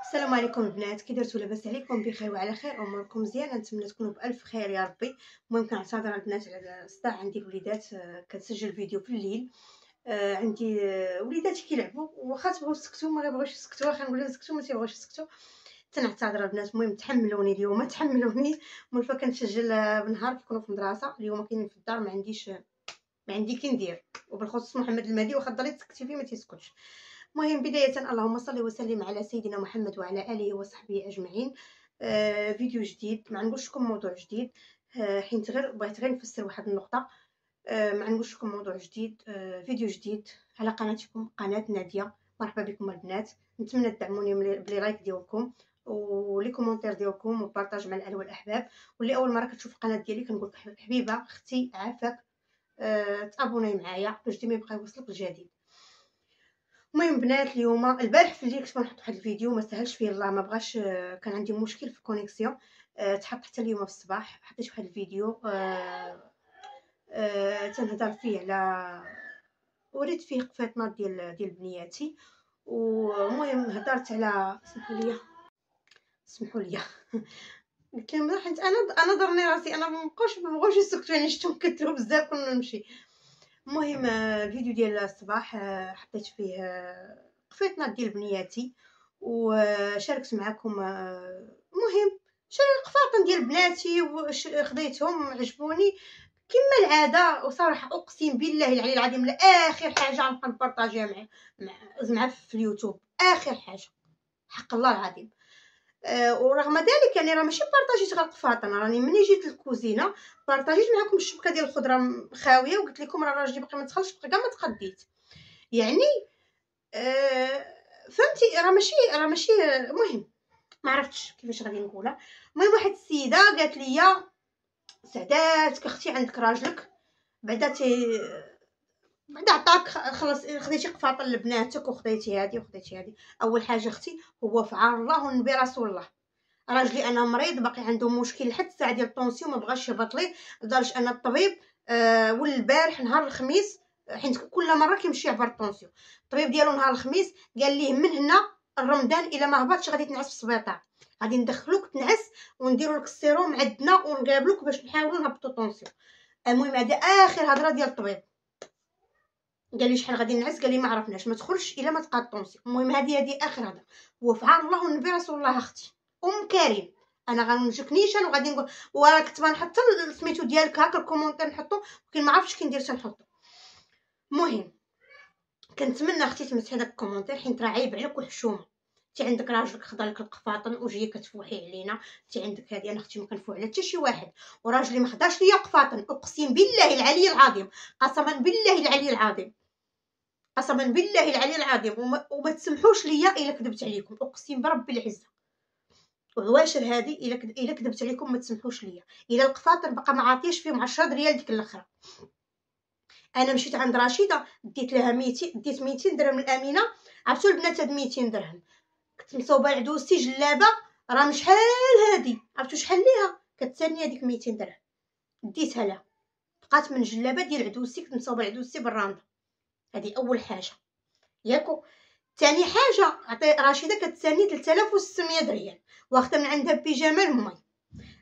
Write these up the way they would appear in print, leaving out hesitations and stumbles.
السلام عليكم البنات، كي درتو؟ لاباس عليكم؟ بخير وعلى خير، اموركم مزيان؟ نتمنى تكونوا بالف خير يا ربي. المهم كنعتذر البنات على الصداع، عندي الوليدات كتسجل فيديو في الليل. عندي وليداتي كيلعبوا، واخا تبغيو تسكتوا ما غيبغيوش يسكتوا، واخا نقول لهم سكتوا ما تيبغيوش يسكتوا. تنعتذر البنات. المهم تحملوني اليوم، تحملوني. مولفه كنسجل بالنهار كيكونوا في المدرسه، اليوم كاينين في الدار، ما عندي كي ندير. وبالخصوص محمد المهدي، واخا ضليت تسكتي فيه ما تيسكتش. المهم بداية اللهم صل وسلم على سيدنا محمد وعلى آله وصحبه أجمعين. فيديو جديد، ما نقولش لكم موضوع جديد. حيت بغيت غير نفسر واحد النقطة. ما نقولش لكم موضوع جديد. فيديو جديد على قناتكم، قناة نادية. مرحبا بكم البنات. نتمنى تدعموني بلي لايك ديالكم ولي كومونتير ديالكم وبارطاج مع الاهل والاحباب. واللي اول مره كتشوف القناه ديالي كنقول لك حبيبه اختي عافاك، تابوناي معايا باش ديما يبقى يوصلك الجديد. المهم بنات، البارح في الليل كنت نحط واحد الفيديو ما سهلش فيه الله، ما بغاش. كان عندي مشكل في الكونيكسيون. تحط حتى اليوم في الصباح حطيت واحد الفيديو. تنهضر فيه على، وريت فيه قفاتنا ديال بنياتي. ومهم هضرت على، سمحوا لي قلت لهم حيت انا ضرني راسي، انا ما بغاوش يسكتوا، يعني شفتهم كثروا بزاف كنا نمشي. المهم الفيديو ديال الصباح حطيت فيه قفيتنا ديال بنياتي، وشاركت معكم. المهم القفاطن ديال بناتي خديتهم عجبوني كما العاده. وصراحه اقسم بالله العلي العظيم لاخر حاجه غنبقى نبارطاجيها مع في اليوتيوب، اخر حاجه حق الله العظيم. ورغم ذلك يعني راه ماشي بارطاجيت غير القفاطن، راني ملي جيت للكوزينه بارطاجيت معكم الشبكه ديال الخضره خاويه، وقلت لكم راه راجلي باقي ما دخلش، باقي كاع ما تقديت يعني. فهمتي؟ راه ماشي المهم ما عرفتش كيفاش غادي نقولها. المهم واحد السيده قالت لي سعدات اختي عندك راجلك بعدا بعدا عطاك، خلص خديتي قفاطن لبناتك وخديتي هذه وخديتي هذه. اول حاجه اختي هو فعال الله والنبي رسول الله، راجلي انا مريض باقي عنده مشكل لحد الساعه ديال الطونسيون ما بغاش يهبط ليه، لدرجه ان الطبيب والبارح نهار الخميس، حيت كل مره كيمشي يعبر الطونسيون، الطبيب ديالو نهار الخميس قال ليه من هنا الرمضان الا ما هبطش غادي تنعس في السبيطار، غادي ندخلوك تنعس ونديروا لك السيروم عندنا ونقابلوك باش نحاولوا نهبطوا الطونسيون. المهم هذه اخر هضره ديال الطبيب، قال لي شحال غادي نعس، قال لي ما عرفناش ما تدخلش الا ما تقاد الطونسيون. المهم هذه اخر هضره. هو فعل الله والنبي رسول الله اختي كريم. انا غنمسك نيشان وغادي نقول، وراه كنت غنحط سميتو ديالك هكا الكومونتير نحطو، ولكن ما عرفتش كي ندير تنحطو. المهم كنتمنى اختي تمسحي داك الكومونتير، حيت راه عيب عليك وحشومه. انت عندك راجلك خدا لك القفاطن وجايه كتفوحي علينا، انت عندك هذه. انا اختي ما كنفوح على حتى شي واحد، وراجلي ما خداش ليا قفاطن، اقسم بالله العلي العظيم، قسما بالله العلي العظيم، قسما بالله العلي العظيم. وما تسمحوش ليا الا كذبت عليكم، اقسم برب العزه وعواشر هذه الا كذبت عليكم ما تسمحوش ليا. الا القفاطر بقى ما عاطيش فيهم 10 ريال ديك الاخرى. انا مشيت عند رشيده ديت لها 200، ديت 200 درهم لامينه. عرفتوا البنات هاد 200 درهم كنت مصوبه لعدوستي جلابه راه شحال هادي، عرفتوا شحال ليها؟ كتسالني هذيك 200 درهم ديتها لها، بقات من جلابه ديال عدوستي كنت مصوبه لعدوستي بالراندا. هذه اول حاجه ياكو. ثاني حاجه عطي رشيده كتسالني 3600 ريال، واخده من عندها بيجامه لمي،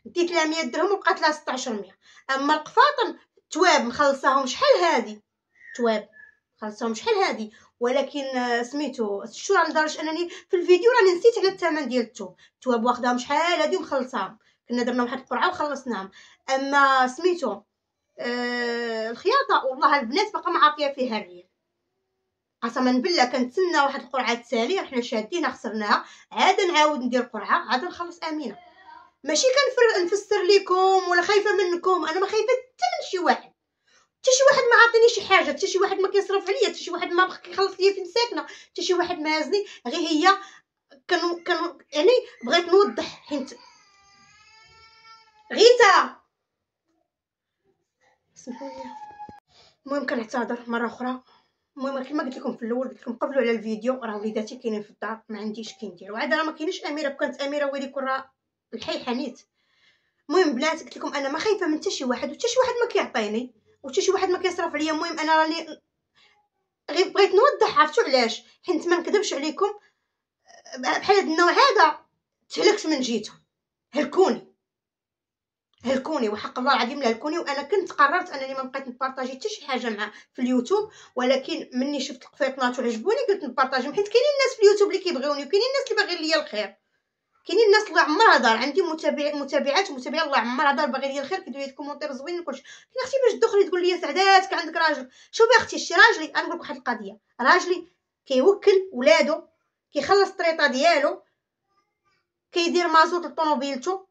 ديت لها 100 درهم وبقات لها 1600. اما القفاطن تواب مخلصاهم شحال هادي، تواب خلصاهم شحال هادي. ولكن سميتو الشورى لدرجه انني في الفيديو راني نسيت على الثمن ديال التواب واخداهم شحال هادي ومخلصاهم، كنا درنا واحد القرعه وخلصناهم. اما سميتو الخياطه والله البنات باقا ما عاطيه فيها الريال، قسما بالله كنتسنى واحد القرعه تسالي حنا شادينها خسرناها، عاد نعاود ندير قرعه عاد نخلص امينه. ماشي كنفسر لكم ولا خايفه منكم، انا ما خايفه حتى من شي واحد، حتى شي واحد ما عاطيني شي حاجه، حتى شي واحد ما كيصرف عليا، حتى شي واحد ما بغى كيخلص ليا فين ساكنه، حتى شي واحد ما هازني. غير هي كانوا يعني بغيت نوضح حيت غيتا سمحوا لي. المهم كنعتذر مره اخرى. المهم كما قلت لكم في الاول، قلت لكم قبلوا على الفيديو راه وليداتي كاينين في الدار ما عنديش كي ندير، وعاد راه ما كاينش اميره، كانت اميره ويلي يكون راه الحي حنيت. المهم بنات قلت لكم انا ما خايفه من حتى شي واحد، وحتى شي واحد ما كيعطيني، وحتى شي واحد ما كيصرف عليا. المهم انا راني غير بغيت نوضح، عرفتوا علاش؟ حيت ما نكذبش عليكم. بحال هاد النوع هذا تهلكت من جيتهم. هلكوني وحق الله العظيم هلكوني. وانا كنت قررت انني ما بقيت نبارطاجي حتى شي حاجه مع في اليوتيوب، ولكن مني شفت القفيطنات وعجبوني قلت نبارطاجيهم، حيت كاينين الناس في اليوتيوب اللي كيبغيوني وكاينين الناس اللي باغيين ليا الخير. كاينين الناس الله عمرها دار عندي متابعات ومتابعين الله عمرها دار باغي ليا الخير، كيديروا لي كومونتير زوينين وكلشي. كاين اختي باش تدخلي تقول لي سعدات كان عندك راجل. شوفي اختي شي راجلي انا نقول لك واحد القضيه، راجلي كيوكل ولادو، كيخلص الطريطه ديالو، كيدير مازوط لطوموبيلتو،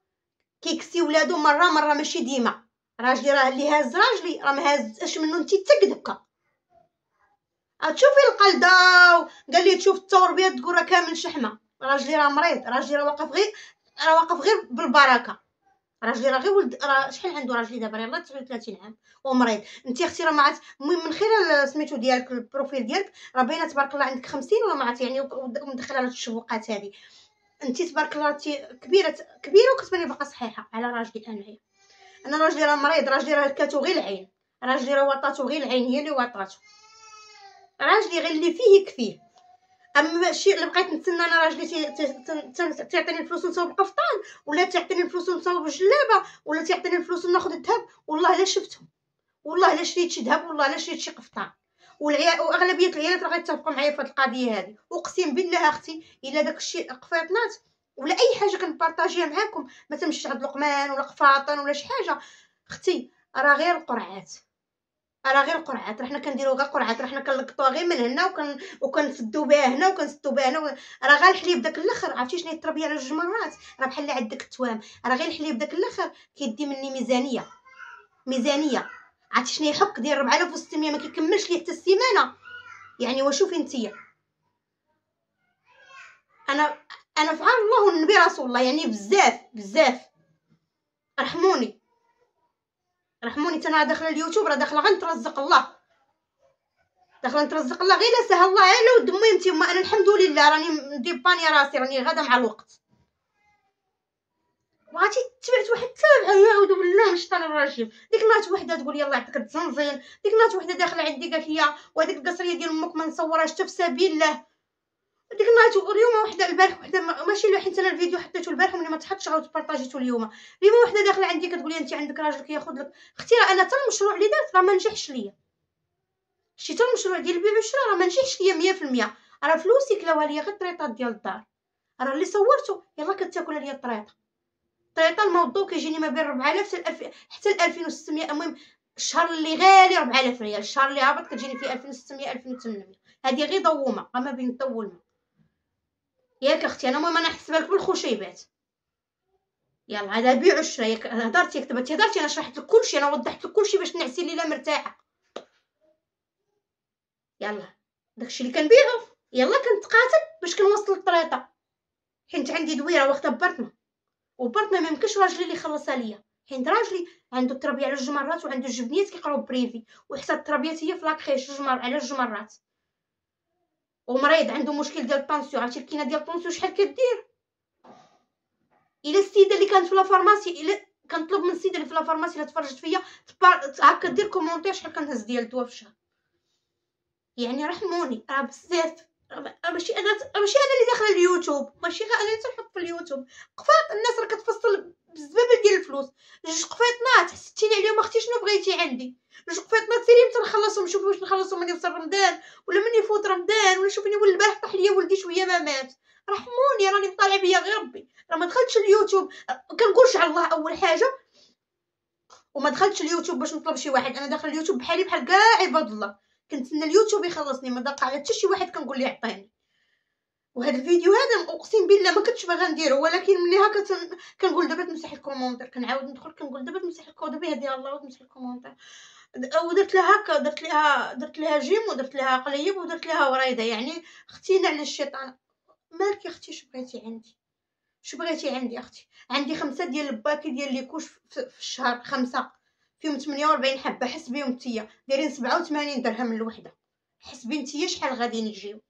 كيكسي ولادو مره ماشي ديما. راجلي راه اللي هاز راجلي راه ما هازش منه انت حتى هكا. تشوفي القلده قال لي تشوف التوربيه تقول راه كامل شحمه. راجلي راه مريض، راجلي راه واقف غير بالبركه. راجلي راه غير ولد، راه شحال عنده راجلي دابا؟ يلاه 39 عام ومريض. انت اختي راه ما عرفت. المهم من خلال سميتو ديالك البروفيل ديالك راه باينه تبارك الله عندك 50 ولا ما عرفت يعني، ومدخله على التشوقات هذه. انت تبارك الله كبيره وكتباني باقا صحيحه على راجلي انايا. انا راجلي راه مريض، راجلي راه لكاتو غير العين، راجلي راه وطاتو غير العين، هي اللي وطاتو. راجلي غير اللي فيه يكفيه. اما الشيء اللي بقيت نتسنى انا راجلي تعطيني الفلوس ونصاوب القفطان، ولا تعطيني الفلوس ونصاوب الجلابه، ولا تعطيني الفلوس وناخذ الذهب. والله لا شفتهم، والله لا شريت شي ذهب، والله لا شريت شي قفطان. واغلبيه العيالات راه غيتفقوا معايا في هذه القضيه هذه. اقسم بالله اختي الا داك الشيء قفيطنات ولا اي حاجه كنبارطاجيها معاكم ما تمشيش عند لقمان ولا قفاطن ولا شي حاجه. اختي راه غير القرعات، راه حنا كنديروا غير قرعات، راه حنا كنلقطوها غير من هنا وكنسدوا بها هنا وكنسدوا بها هنا. راه غير الحليب داك الاخر عرفتي شنو هي التربيه على جوج مرات؟ راه بحال اللي عندك التوام. راه غير الحليب داك الاخر كيدي مني ميزانيه. عرفتي شنو يحك ديال 4600 ما كيكملش ليه حتى السيمانه يعني. وشوفي انتيا انا فعل الله والنبي رسول الله يعني بزاف رحموني حتى انا داخله اليوتيوب راه داخله غنترزق الله، غير لا سهل الله على ود ميمتي. وما انا الحمد لله راني مديباني راسي، راني غادا مع الوقت. وعرفتي تبعت واحد التابعه يعوذ بالله من الشيطان الرجيم. ديك النهار وحده تقول يلاه يعطيك التزنزين، ديك النهار وحده داخله عندي قالت لي وهذيك القصريه ديال امك ما نصورهاش حتى في سبيل الله. ديك النهار اليوم وحده البارح وحده ماشي لا حيت انا الفيديو حطيته البارح وملي ما تحطش عاود بارطاجيته اليوم وحده داخله عندي كتقول لي انت عندك راجل كياخذ لك. اختي راه انا حتى المشروع اللي درت راه ما نجحش ليا. شتي حتى المشروع ديال البيع والشراء راه ما نجحش ليا 100%. راه فلوسي كلاوها ليا غير الطريطات ديال الدار. راه اللي صورته يلا كتاكل ليا الطريطه الموضوع كيجيني ما بين 4000 حتى 2600. المهم الشهر اللي غالي 4000 ريال، الشهر اللي هابط كتجيني فيه 2600 2800. هذه غير ضومه ما بين الضو والماء ياك اختي. انا المهم انا نحسبها لك بالخشيبات. يلا هذا بيع وشرا. ياك هضرتي كتبتي هضرتي انا شرحت لك كلشي، انا وضحت لك كلشي باش تنعسي الليله مرتاحه. يلا داكشي اللي كنبيعو يلا كنتقاتل باش كنوصل الطريطه، حيت عندي دويره واخده ببرطمه وبرطمه ما يمكنش راجلي اللي يخلصها ليا، حيت راجلي عنده التربيه على جوج مرات وعنده الجبنيات كيقراو بريفي، وحتى التربيات هي في لاكريش على جوج مرات. ومريض عنده مشكل ديال الطونسيون. عرفتي الكينه ديال الطونسيون شحال كدير؟ الا السيده اللي كانت في لافارماسي الا كنطلب من السيده اللي في لافارماسي الا تفرجت فيا هكا دير كومونتير شحال كنهز ديال الدواء في الشهر. يعني رحموني راه بزاف. ماشي انا اللي داخله اليوتيوب، ماشي غير انا اللي تنحط في اليوتيوب. قفاط الناس راه كتفصل بالزبابه ديال الفلوس. جوج قفيطنات حسيتيني عليهم اختي شنو بغيتي عندي؟ جوج قفيطنات سيري نخلصهم. شوفي واش نخلصهم من يوصل رمضان ولا من يفوت رمضان ولا شوفيني ولد البارح طاح ليا ولدي شويه ما مات. رحموني راني مطالع بيا غير ربي. راه ما دخلتش اليوتيوب كنقولش على الله اول حاجه، وما دخلتش اليوتيوب باش نطلب شي واحد. انا داخل اليوتيوب بحالي بحال كاع عباد الله، كنتسنى اليوتيوب يخلصني، ما داق على حتى شي واحد كنقول ليه عطيني. وهذا الفيديو هذا اقسم بالله ما كنتش باغا نديرو، ولكن ملي هكا كنقول دابا تمسح الكومونتير، كنعاود ندخل كنقول دابا تمسح الكود بها ديال الله وتمسح الكومونتير. ودرت لها هكا، درت لها جيم ودرت لها قليب ودرت لها وريده. يعني اختينا على الشيطان. مالك يا اختي شو بغيتي عندي اختي؟ عندي 5 ديال الباكي ديال لي كوش في الشهر، 5 فيهم 48 حبه. حسبيهم نتيا دايرين 87 درهم الوحده. حسبي نتيا شحال غاديين يجيو.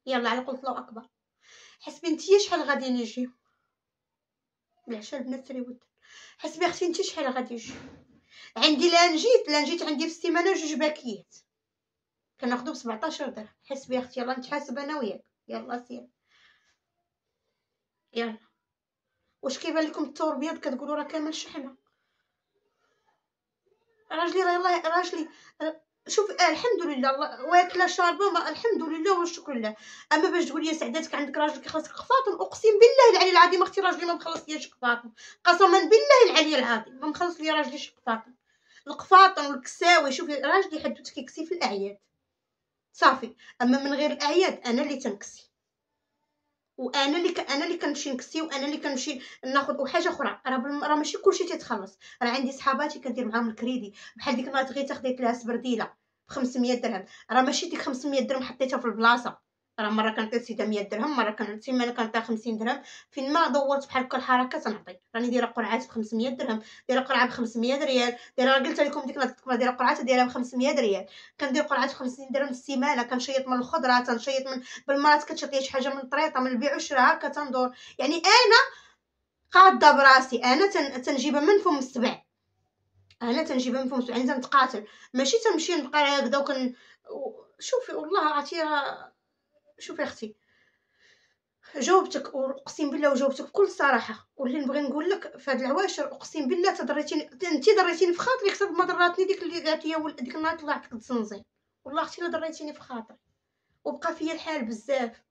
يلا على قلت الله اكبر. حسبي نتيا شحال غاديين يجيو. العشاء البنات تريود. حسبي اختي نتي شحال غادي يجيو. عندي لا نجيت عندي في السيمانه 2 باكيات كناخذو ب 17 درهم. حسبي اختي يلا نتحاسب انا وياك. يلا سير. يلا واش كيبان لكم الثور بيض كتقولوا راه كامل شحمه؟ راجلي راه يلاه راجلي شوف الحمد لله الله واكله شاربه الحمد لله والشكر لله. اما باش تقول لي سعداتك عندك راجل كيخلصك قفاطن، اقسم بالله العلي العظيم اختي راجلي ما مخلص ليش قفاطن، قسما بالله العلي العظيم ما مخلص لي راجلي شي قفاطن. القفاطن والكساوي شوفي راجلي حدوته كيكسي في الاعياد صافي، اما من غير الاعياد انا اللي تنكسي، وانا اللي كنمشي نكسي، وانا اللي كنمشي ناخذ. وحاجه اخرى راه ماشي كلشي تيتخلص، راه عندي صحاباتي كندير معاهم الكريدي، بحال ديك النهار غير خديت لها سبرديله ب 500 درهم، راه ماشي ديك 500 درهم حطيتها في البلاصه، راه مره كنعطي لسيده 100 درهم، مره سيمانه كنعطيها 50 درهم، فين ما دورت بحال هكا الحركه تنعطي. راني دايره قرعات ب 500 درهم، دايره قرعه ب 500 ريال، دايره قلت لكم ديك النهار دايره قرعات دايره ب 500 ريال، كندير قرعات ب 50 درهم السيمانه، كنشيط من الخضره، تنشيط من بالمرات كتشري شي حاجه من الطريطه من البيع والشراء هكا تندور. يعني انا قاده براسي، انا تنجيبها من فم السبع، انا تنجيبها من فم السبع، يعني تنتقاتل، ماشي تنمشي نبقى هكذا شوفي والله عرفتي شوفي اختي جاوبتك اقسم بالله، وجاوبتك بكل صراحه، واللي نبغي نقول لك في هاد العواشر اقسم بالله تضريتيني انت، ضريتيني في خاطري اكثر ما ضراتني ديك اللي قالت لي ديك النهار طلعت لك الزنزين، والله اختي لا ضريتيني في خاطري، وبقى فيا الحال بزاف.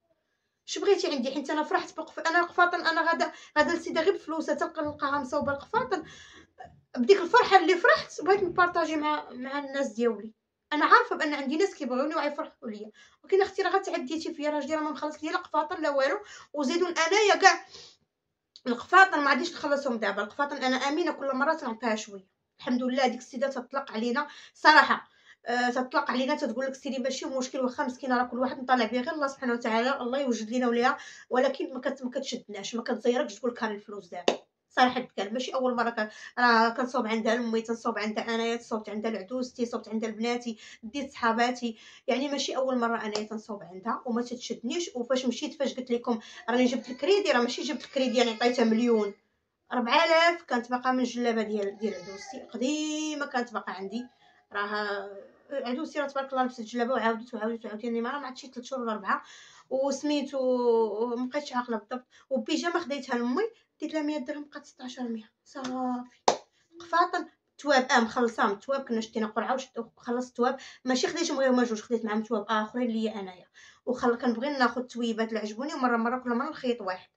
اش بغيتي عندي؟ حيت انا فرحت انا قفاطن، انا غادا لسيده غير بفلوسها تلقى نلقاها مصوبه القفاطن، بديك الفرحه اللي فرحت بغيت نبارطاجي مع الناس ديالي. انا عارفه بان عندي ناس كيبغيوني وغيفرحوا ليا، ولكن اختي راه غتعديتي فيا، راجلي راه ما مخلص ليا لا قفاطن لا والو، وزيدون انايا كاع القفاطن ما عاديش نخلصهم دابا، القفاطن انا امينه كل مره تنعطيها شويه. الحمد لله ديك السيده تطلق علينا صراحه، تطلق علينا تتقول لك سيري ماشي مشكل، واخا مسكينه راه كل واحد مطالع بيه غير الله سبحانه وتعالى، الله يوجد لينا وليها، ولكن ما كتشدناش، ما كتزيركش تقول لك هاني الفلوس دابا. صراحه كان ماشي اول مره كنصوب عندها لامي، تنصوب عندها انايا، تصوبت عندها لعدوزتي، صوبت عندها لبناتي، ديت صحاباتي، يعني ماشي اول مره انايا تنصوب عندها وما تتشدنيش. وفاش مشيت فاش قلت لكم راني جبت الكريدي، راه ماشي جبت الكريدي يعني عطيتها مليون، 4000 كانت باقا من الجلابه ديال عدوزتي قديمه، كانت باقا عندي، راه عدوزتي راه تبارك الله لبست الجلابه وعاودت يعني ما عرفتش 3 شهور ولا 4، وسميتو مابقيتش عاقله بالضبط، وبيجامه خديتها لامي ديت لها 100 درهم بقات 1600 صافي. قفاطن تواب مخلصه من التواب، كنا شدينا قرعه وخلصت التواب، ماشي خديتهم غير هما جوج، خديت معاهم تواب اخرين ليا انايا، كنبغي ناخذ تويبات اللي عجبوني، ومره كل مره نخيط واحد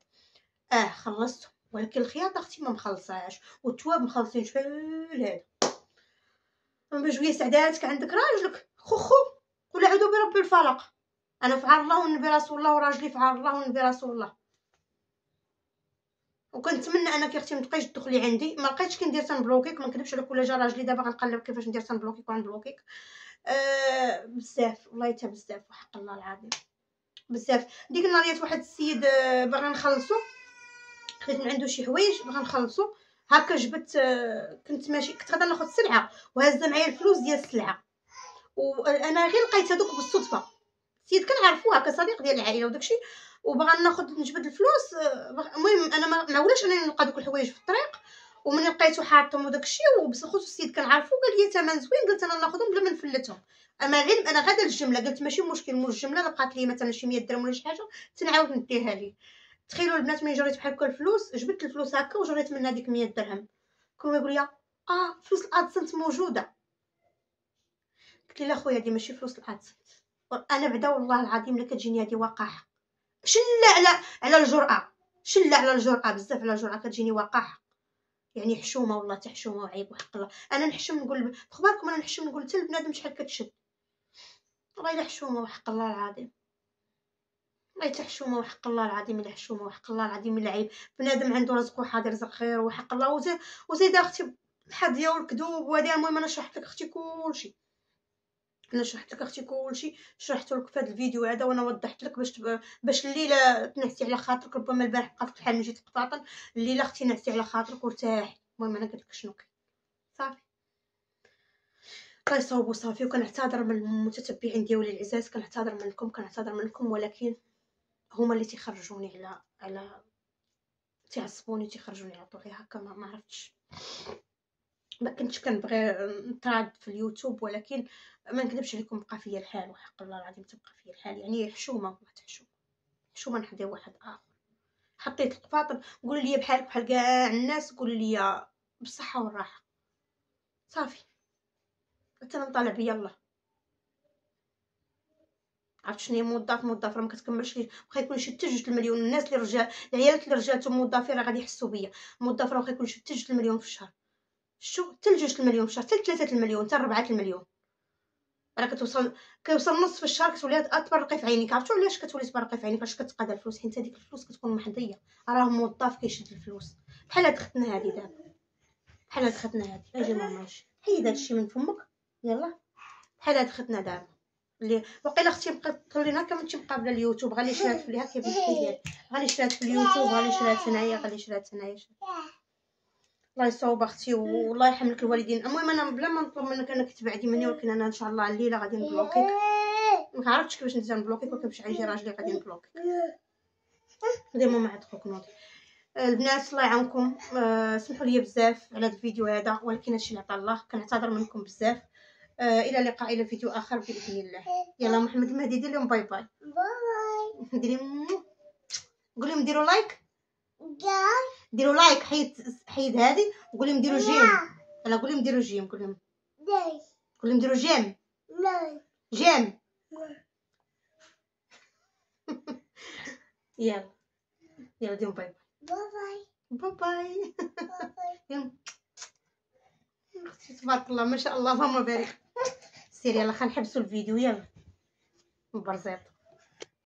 خلصتهم، ولكن الخياطه اختي ما مخلصاش، والتواب مخلصين شحال هذا. بجويه سعداتك عندك راجلك خوخو، قول اعوذ برب الفلق، انا فعل الله والنبي رسول الله، وراجلي فعل الله والنبي رسول الله. وكنتمنى انك اختي ما تبقايش تدخلي عندي، ما لقيتش كندير تنبلوكيك، ما نكذبش عليك، ولا جا راجلي دابا غنقلب كيفاش ندير تنبلوكيك ونبلوكيك. بزاف والله حتى بزاف وحق الله العظيم بزاف. ديك النهار واحد السيد باغي نخلصو، خديت من عنده شي حوايج باغا نخلصو، هكا جبت كنت ماشي كنت غادا ناخذ سلعه وهازه معايا الفلوس ديال السلعه، وانا غير لقيت هذوك بالصدفه، السيد كنعرفو هكا صديق ديال العائله وداكشي، وباغا نجبد الفلوس. المهم انا ما عولاش انني نلقى دوك الحوايج في الطريق، ومن لقيتو حاطهم وداكشي وبخصوص السيد كنعرفو قال لي ثمن زوين، قلت انا ناخذهم بلا ما نفلتهم، اما العلم انا غادا الجمله، قلت ماشي مشكل مول الجمله بقات لي مثلا شي 100 درهم ولا شي حاجه تنعاود نديها ليه. تخيلوا البنات ملي جريت بحال هكا الفلوس، جبت الفلوس هكا وجريت منها ديك 100 درهم، كل يقول لي فلوس الادسنت موجوده، قلت له خويا هذه ماشي فلوس الادسنت، انا بعدا والله العظيم الا كتجيني هذه وقاحه، شله على الجرأه، شله على الجرأه بزاف على الجرأه كتجيني وقاحه، يعني حشومه والله حتى حشومه وعيب وحق الله. انا نحشم نقول اخباركم، انا نحشم نقول حتى البنادم شحال كتشد، والله الا حشومه وحق الله العظيم، والله حتى حشومه وحق الله العظيم الا حشومه وحق الله العظيم الا عيب. بنادم عنده رزق وحاضر رزق خير وحق الله. وزيد اختي الحظيه والكذوب وهذه، المهم انا شرحت لك اختي كلشي، انا شرحت لك اختي كلشي، شرحت لك في هذا الفيديو هذا، وانا وضحت لك باش الليله تنعسي على خاطرك، ربما البارح بقات الحال من جيت القطاطن، الليله اختي نعسي على خاطرك وارتاحي. المهم انا قلت لك شنو كاين صافي، كيصاوبوا صافي. وكنعتذر من المتتبعين ديالي العزاز، كنعتذر منكم، ولكن هما اللي تيخرجوني على تعصبوني، تيخرجوني على طوغي هكا، ما عرفتش، ما كنتش كنبغي نطراد في اليوتيوب، ولكن ما نكذبش عليكم بقى فيا الحال وحق الله العظيم تبقى فيا الحال، يعني حشومه نحضر واحد اخر حطيت القفاطر، قولوا لي بحالك بحال كاع الناس، قولوا لي بالصحه والراحه. صافي حتى انا نطالع بيا الله. عرفت شنو هي موظف راه ما كتكملش ليه، واخا يكون شي حتى 2 المليون. الناس اللي رجال العيالات اللي رجالتهم موظفين راه غادي يحسوا بيا. موظف راه واخا يكون شي حتى 2 المليون في الشهر، شو حتى 2 المليون في الشهر، حتى 3 المليون، حتى 4 المليون، راه كيوصل نص في الشهر كتولي تبرقي في عينيك. عرفتوا علاش كتولي تبرقي في عينيك؟ فاش كتقاد الفلوس، حيت هذيك الفلوس كتكون محظيه. راه موظف كيشد الفلوس بحال هاد ختنا هادي دابا، بحال هاد ختنا هادي. اجي ماما اجي حيد هادشي من فمك يلا. بحال هاد ختنا دابا اللي وقيلا اختي بقات تخلينا كنتي مقابله اليوتيوب، غالي شرات فيها كيف ديال غالي شرات في اليوتيوب، غالي شرات هنايا، غالي شرات هنايا. الله يصوب اختي والله يحملك الوالدين. المهم انا بلا ما نطلب منك انك تبعدي مني، ولكن انا ان شاء الله الليله غادي نبلوكيك. ما عرفتش كيفاش ندير نبلوكيك، ولكن باش يجي راجلي غادي نبلوكيك. ديما ما عاد خوك نوض. البنات الله يعاونكم، سمحوا لي بزاف على هذا الفيديو هذا، ولكن هادشي اللي عطا الله. كنعتذر منكم بزاف. الى اللقاء الى فيديو اخر باذن الله. يلا محمد المهدي دير لهم باي باي. باي ديري قول لهم ديروا لايك، ديروا لايك. حيد هذه وقول لهم ديروا جيم. انا قول لهم ديروا جيم، قول لهم ديروا جيم. جيم. يلا يلا ديروا باي باي باي باي. اختي تبارك الله ما شاء الله اللهم بارك. سيري يلا خلينا نحبسوا الفيديو يلا. مبرزيط.